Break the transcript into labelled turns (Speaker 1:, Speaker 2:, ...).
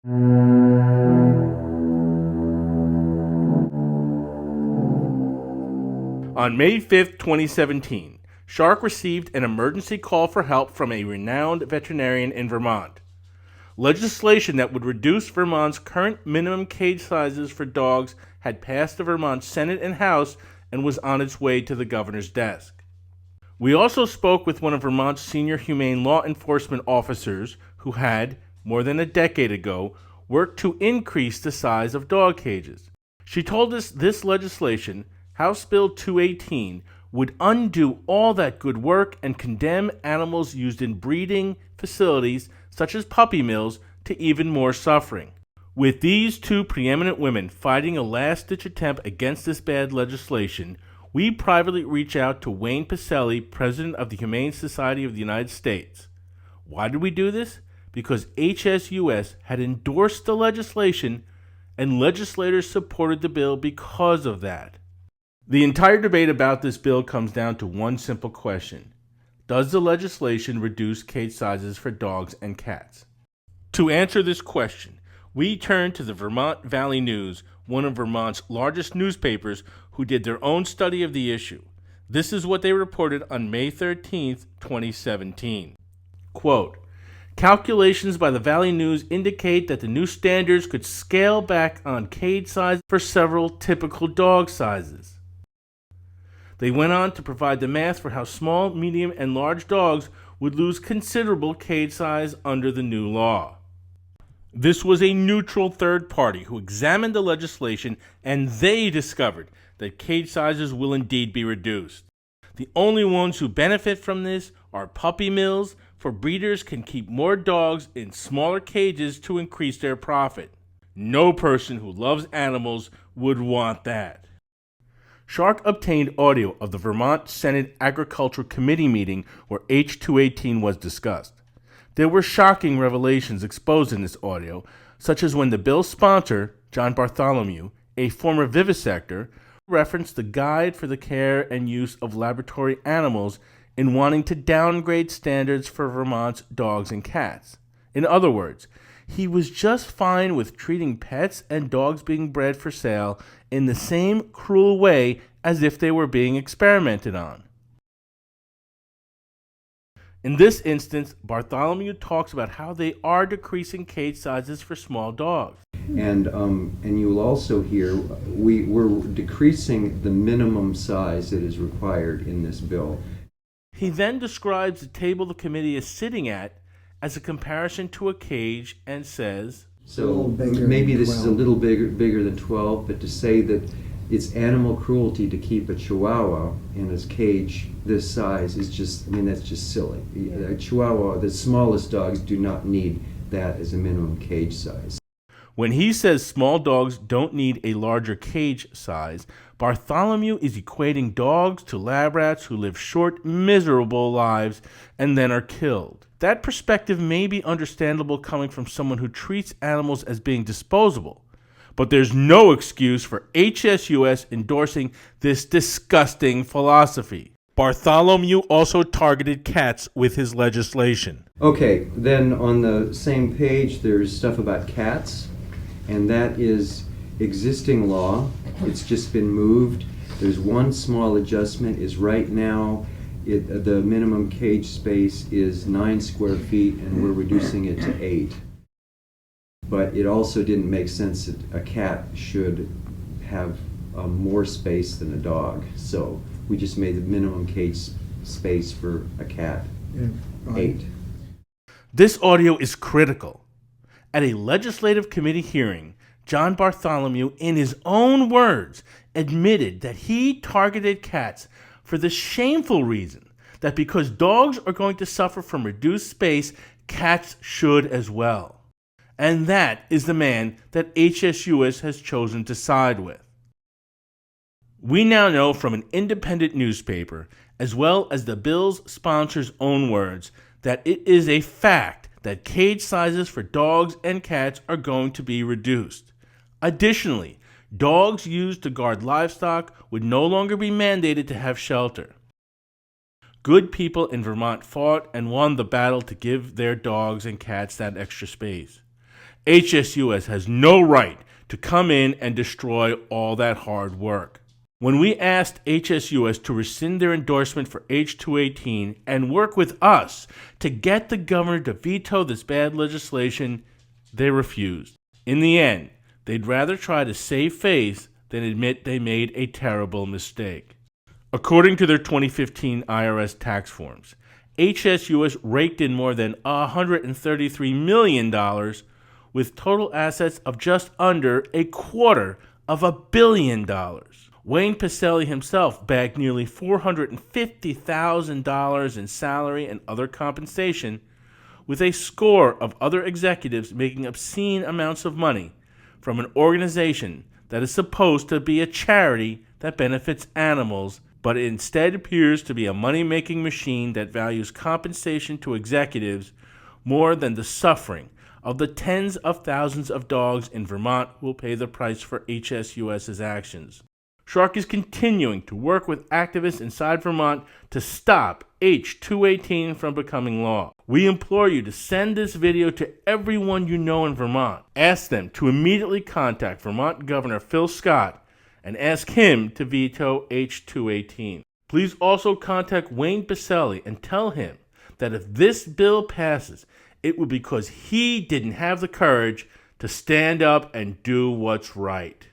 Speaker 1: On May 5, 2017, Shark received an emergency call for help from a renowned veterinarian in Vermont. Legislation that would reduce Vermont's current minimum cage sizes for dogs had passed the Vermont Senate and House and was on its way to the governor's desk. We also spoke with one of Vermont's senior humane law enforcement officers who had, more than a decade ago, worked to increase the size of dog cages. She told us this legislation, House Bill 218, would undo all that good work and condemn animals used in breeding facilities such as puppy mills to even more suffering. With these two preeminent women fighting a last-ditch attempt against this bad legislation, we privately reached out to Wayne Pacelle, president of the Humane Society of the United States. Why did we do this? Because HSUS had endorsed the legislation, and legislators supported the bill because of that. The entire debate about this bill comes down to one simple question. Does the legislation reduce cage sizes for dogs and cats? To answer this question, we turn to the Vermont Valley News, one of Vermont's largest newspapers, who did their own study of the issue. This is what they reported on May 13, 2017. Quote, calculations by the Valley News indicate that the new standards could scale back on cage size for several typical dog sizes. They went on to provide the math for how small, medium, and large dogs would lose considerable cage size under the new law. This was a neutral third party who examined the legislation, and they discovered that cage sizes will indeed be reduced. The only ones who benefit from this are puppy mills, for breeders can keep more dogs in smaller cages to increase their profit. No person who loves animals would want that. Shark obtained audio of the Vermont Senate Agriculture Committee meeting where H218 was discussed. There were shocking revelations exposed in this audio, such as when the bill's sponsor, John Bartholomew, a former vivisector, referenced the Guide for the Care and Use of Laboratory Animals in wanting to downgrade standards for Vermont's dogs and cats. In other words, he was just fine with treating pets and dogs being bred for sale in the same cruel way as if they were being experimented on. In this instance, Bartholomew talks about how they are decreasing cage sizes for small dogs.
Speaker 2: And you will also hear we're decreasing the minimum size that is required in this bill.
Speaker 1: He then describes the table the committee is sitting at as a comparison to a cage and says,
Speaker 2: so maybe this is a little bigger than 12, but to say that it's animal cruelty to keep a Chihuahua in a cage this size is just, that's just silly. A Chihuahua, the smallest dogs do not need that as a minimum cage size.
Speaker 1: When he says small dogs don't need a larger cage size, Bartholomew is equating dogs to lab rats who live short, miserable lives and then are killed. That perspective may be understandable coming from someone who treats animals as being disposable, but there's no excuse for HSUS endorsing this disgusting philosophy. Bartholomew also targeted cats with his legislation.
Speaker 2: Okay, then on the same page there's stuff about cats, and that is existing law. It's just been moved. There's one small adjustment is right now the minimum cage space is 9 square feet and we're reducing it to 8. But it also didn't make sense that a cat should have more space than a dog. So we just made the minimum cage space for a cat 8.
Speaker 1: This audio is critical. At a legislative committee hearing, John Bartholomew, in his own words, admitted that he targeted cats for the shameful reason that because dogs are going to suffer from reduced space, cats should as well. And that is the man that HSUS has chosen to side with. We now know from an independent newspaper, as well as the bill's sponsor's own words, that it is a fact that cage sizes for dogs and cats are going to be reduced. Additionally, dogs used to guard livestock would no longer be mandated to have shelter. Good people in Vermont fought and won the battle to give their dogs and cats that extra space. HSUS has no right to come in and destroy all that hard work. When we asked HSUS to rescind their endorsement for H218 and work with us to get the governor to veto this bad legislation, they refused. In the end, they'd rather try to save face than admit they made a terrible mistake. According to their 2015 IRS tax forms, HSUS raked in more than $133 million with total assets of just under $250 million. Wayne Pacelle himself bagged nearly $450,000 in salary and other compensation, with a score of other executives making obscene amounts of money from an organization that is supposed to be a charity that benefits animals, but it instead appears to be a money-making machine that values compensation to executives more than the suffering of the tens of thousands of dogs in Vermont who will pay the price for HSUS's actions. Shark is continuing to work with activists inside Vermont to stop H218 from becoming law. We implore you to send this video to everyone you know in Vermont. Ask them to immediately contact Vermont Governor Phil Scott and ask him to veto H218. Please also contact Wayne Pacelle and tell him that if this bill passes, it will be because he didn't have the courage to stand up and do what's right.